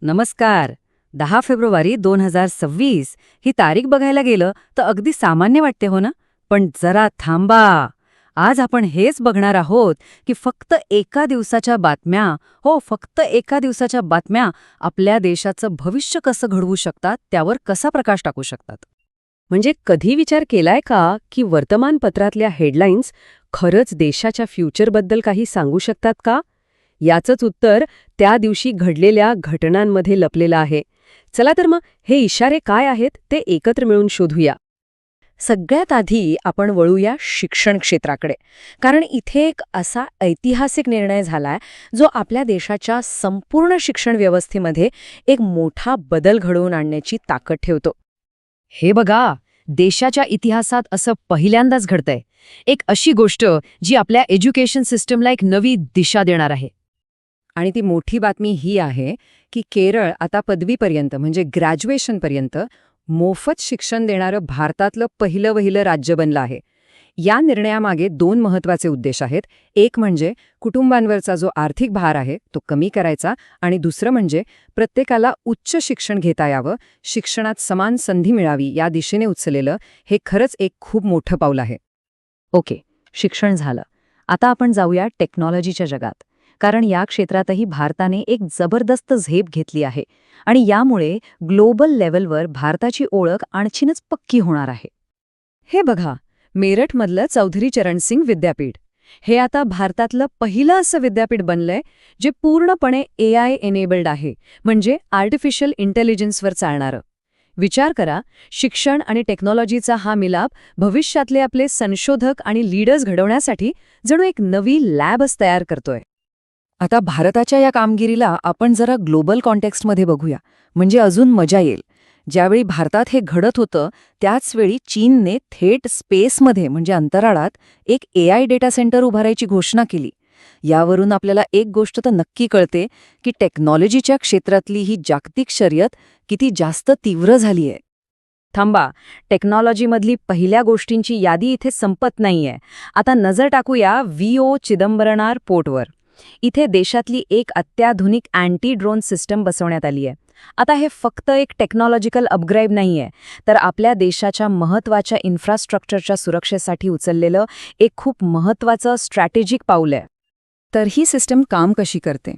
नमस्कार. 10 फेब्रुवारी 2026 ही तारीख बघायला गेलं तर अगदी सामान्य वाटते हो ना. पण जरा थांबा. आज आपण हेच बघणार आहोत की फक्त एका दिवसाच्या बातम्या, फक्त एका दिवसाच्या बातम्या आपल्या देशाचं भविष्य कसं घडवू शकतात, त्यावर कसा प्रकाश टाकू शकतात. म्हणजे कधी विचार केलाय का की वर्तमानपत्रातल्या हेडलाईन्स खरंच देशाच्या फ्युचरबद्दल काही सांगू शकतात का? याचंच उत्तर त्या दिवशी घडलेल्या घटनांमध्ये लपलेलं आहे. चला तर मग हे इशारे काय आहेत ते एकत्र मिळून शोधूया. सगळ्यात आधी आपण वळूया शिक्षण क्षेत्राकडे, कारण इथे एक असा ऐतिहासिक निर्णय झालाय जो आपल्या देशाच्या संपूर्ण शिक्षण व्यवस्थेमध्ये एक मोठा बदल घडवून आणण्याची ताकद ठेवतो. हे बघा, देशाच्या इतिहासात असं पहिल्यांदाच घडतंय. एक अशी गोष्ट जी आपल्या एज्युकेशन सिस्टमला एक नवी दिशा देणार आहे. आणि ती मोठी बातमी ही आहे की केरळ आता पदवीपर्यंत म्हणजे ग्रॅज्युएशनपर्यंत मोफत शिक्षण देणारं भारतातलं पहिलं राज्य बनलं आहे. या निर्णयामागे दोन महत्त्वाचे उद्देश आहेत. एक म्हणजे कुटुंबांवरचा जो आर्थिक भार आहे तो कमी करायचा, आणि दुसरं म्हणजे प्रत्येकाला उच्च शिक्षण घेता यावं, शिक्षणात समान संधी मिळावी या दिशेने उचललेलं हे खरंच एक खूप मोठं पाऊल आहे. ओके, शिक्षण झालं. आता आपण जाऊया टेक्नॉलॉजीच्या जगात, कारण या क्षेत्रातही भारताने एक जबरदस्त झेप घेतली आहे आणि यामुळे ग्लोबल लेव्हलवर भारताची ओळख आणखीनच पक्की होणार आहे. हे बघा, मेरठमधलं चौधरी चरण सिंग विद्यापीठ हे आता भारतातलं पहिलं असं विद्यापीठ बनलंय जे पूर्णपणे AI एनेबल्ड आहे, म्हणजे आर्टिफिशियल इंटेलिजन्सवर चालणारं. विचार करा, शिक्षण आणि टेक्नॉलॉजीचा हा मिलाप भविष्यातले आपले संशोधक आणि लीडर्स घडवण्यासाठी जणू एक नवी लॅबच तयार करतोय. आता भारताच्या या कामगिरीला आपण जरा ग्लोबल कॉन्टेक्स्टमध्ये बघूया, म्हणजे अजून मजा येईल. ज्यावेळी भारतात हे घडत होतं त्याचवेळी चीनने थेट स्पेसमध्ये म्हणजे अंतराळात एक AI डेटा सेंटर उभारायची घोषणा केली. यावरून आपल्याला एक गोष्ट तर नक्की कळते की टेक्नॉलॉजीच्या क्षेत्रातली ही जागतिक शर्यत किती जास्त तीव्र झालीय. थांबा, टेक्नॉलॉजीमधली पहिल्या गोष्टींची यादी इथे संपत नाहीये. आता नजर टाकूया VO चिदंबरनार पोर्टवर. इथे देशातली एक अत्याधुनिक अँटी ड्रोन सिस्टम बसवण्यात आली आहे. आता हे फक्त एक टेक्नॉलॉजिकल अपग्रेड नाहीये, तर आपल्या देशाच्या महत्त्वाच्या इन्फ्रास्ट्रक्चरच्या सुरक्षेसाठी उचललेलं एक खूप महत्त्वाचं स्ट्रॅटेजिक पाऊल आहे. तर ही सिस्टम काम कशी करते?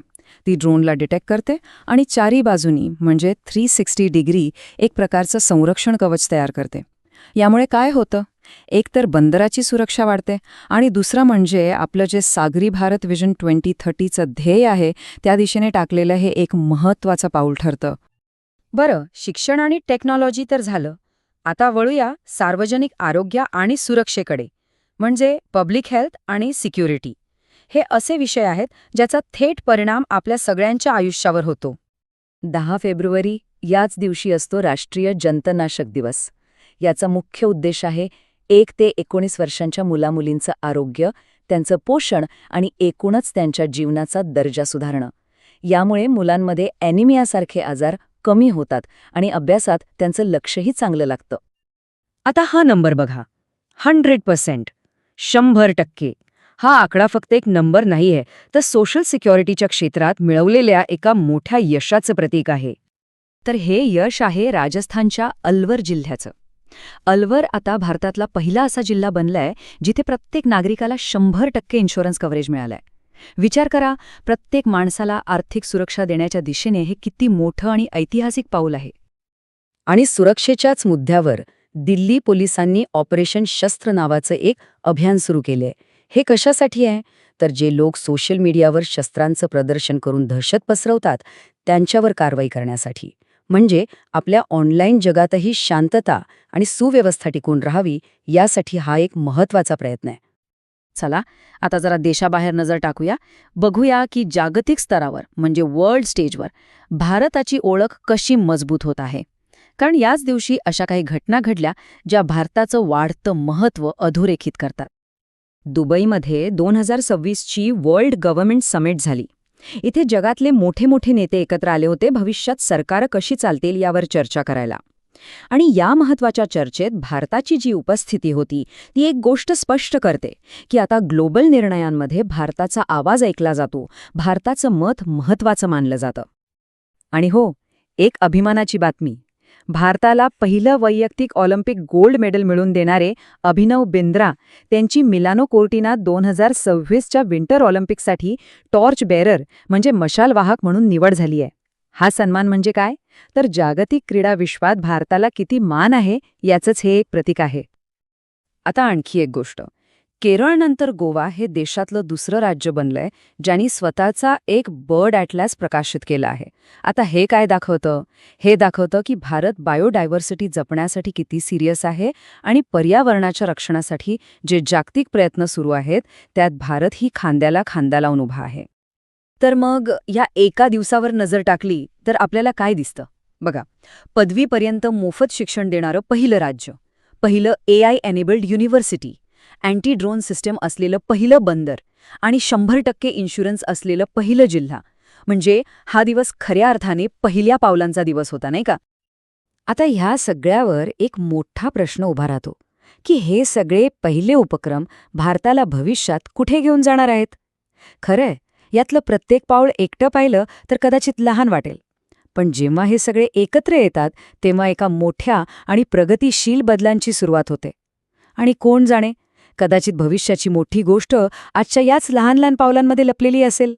ती ड्रोनला डिटेक्ट करते आणि चारी बाजूनी म्हणजे 360 डिग्री एक प्रकारचं संरक्षण कवच तयार करते. यामुळे काय होतं? एक तर बंदराची सुरक्षा वाढते, आणि दुसरं म्हणजे आपलं जे सागरी भारत विजन 2030चं ध्येय आहे त्या दिशेने टाकलेलं हे एक महत्त्वाचं पाऊल ठरतं. बरं, शिक्षण आणि टेक्नॉलॉजी तर झालं. आता वळूया सार्वजनिक आरोग्य आणि सुरक्षेकडे, म्हणजे पब्लिक हेल्थ आणि सिक्युरिटी. हे असे विषय आहेत ज्याचा थेट परिणाम आपल्या सगळ्यांच्या आयुष्यावर होतो. 10 फेब्रुवारी याच दिवशी असतो राष्ट्रीय जंतनाशक दिवस. याचा मुख्य उद्देश आहे 1 ते 19 वर्षांच्या मुलामुलींचं आरोग्य, त्यांचं पोषण आणि एकूणच त्यांच्या जीवनाचा दर्जा सुधारणं. यामुळे मुलांमध्ये ॲनिमियासारखे आजार कमी होतात आणि अभ्यासात त्यांचं लक्षही चांगलं लागतं. आता हा नंबर बघा, 100%, 100%. हा आकडा फक्त एक नंबर नाहीये, तर सोशल सिक्युरिटीच्या क्षेत्रात मिळवलेल्या एका मोठ्या यशाचं प्रतीक आहे. तर हे यश आहे राजस्थानच्या अलवर जिल्ह्याचं. अलवर आता भारतातला पहिला असा जिल्हा बनलाय जिथे प्रत्येक नागरिकाला 100% इन्शुरन्स कव्हरेज मिळालंय. विचार करा, प्रत्येक माणसाला आर्थिक सुरक्षा देण्याच्या दिशेने हे किती मोठं आणि ऐतिहासिक पाऊल आहे. आणि सुरक्षेच्याच मुद्द्यावर दिल्ली पोलिसांनी ऑपरेशन शस्त्र नावाचं एक अभियान सुरू केलंय. हे कशासाठी आहे? तर जे लोक सोशल मीडियावर शस्त्रांचं प्रदर्शन करून दहशत पसरवतात त्यांच्यावर कारवाई करण्यासाठी. म्हणजे आपल्या ऑनलाईन जगातही शांतता आणि सुव्यवस्था टिकून राहावी यासाठी हा एक महत्त्वाचा प्रयत्न आहे. चला, आता जरा देशाबाहेर नजर टाकूया. बघूया की जागतिक स्तरावर म्हणजे वर्ल्ड स्टेजवर भारताची ओळख कशी मजबूत होत आहे. कारण याच दिवशी अशा काही घटना घडल्या ज्या भारताचं वाढतं महत्त्व अधोरेखित करतात. दुबईमध्ये 2026ची वर्ल्ड गव्हर्नमेंट समिट झाली. इथे जगातले मोठे मोठे नेते एकत्र आले होते भविष्यात सरकारं कशी चालतील यावर चर्चा करायला. आणि या महत्त्वाच्या चर्चेत भारताची जी उपस्थिती होती ती एक गोष्ट स्पष्ट करते की आता ग्लोबल निर्णयांमध्ये भारताचा आवाज ऐकला जातो, भारताचं मत महत्त्वाचं मानलं जातं. आणि हो, एक अभिमानाची बातमी. भारताला पहिलं वैयक्तिक ऑलिम्पिक गोल्ड मेडल मिळवून देणारे अभिनव बिंद्रा त्यांची मिलानो कोर्टिना 2026च्या विंटर ऑलिम्पिकसाठी टॉर्च बेअरर म्हणजे मशाल वाहक म्हणून निवड झाली आहे. हा सन्मान म्हणजे काय? तर जागतिक क्रीडा विश्वात भारताला किती मान आहे याचंच हे एक प्रतीक आहे. आता आणखी एक गोष्ट. केरळनंतर गोवा हे देशातलं दुसरं राज्य बनलंय ज्यांनी स्वतःचा एक बर्ड ॲटलास प्रकाशित केला आहे. आता हे काय दाखवतं? हे दाखवतं की भारत बायोडायव्हर्सिटी जपण्यासाठी किती सिरियस आहे आणि पर्यावरणाच्या रक्षणासाठी जे जागतिक प्रयत्न सुरू आहेत त्यात भारत ही खांद्याला खांदा लावून उभा आहे. तर मग या एका दिवसावर नजर टाकली तर आपल्याला काय दिसतं? बघा, पदवीपर्यंत मोफत शिक्षण देणारं पहिलं राज्य, पहिलं AI enabled university, anti drone system असलेलं पहिलं बंदर आणि 100% इन्शुरन्स असलेलं पहिलं जिल्हा. म्हणजे हा दिवस खऱ्या अर्थाने पहिल्या पावलांचा दिवस होता, नाही का? आता ह्या सगळ्यावर एक मोठा प्रश्न उभा राहतो की हे सगळे पहिले उपक्रम भारताला भविष्यात कुठे घेऊन जाणार आहेत? खरंय, यातलं प्रत्येक पाऊल एकटं पाहिलं तर कदाचित लहान वाटेल. पण जेव्हा हे सगळे एकत्र येतात तेव्हा एका मोठ्या आणि प्रगतिशील बदलांची सुरुवात होते. आणि कोण जाणे, कदाचित भविष्याची मोठी गोष्ट आजच्या याच लहान लहान पावलांमध्ये लपलेली असेल.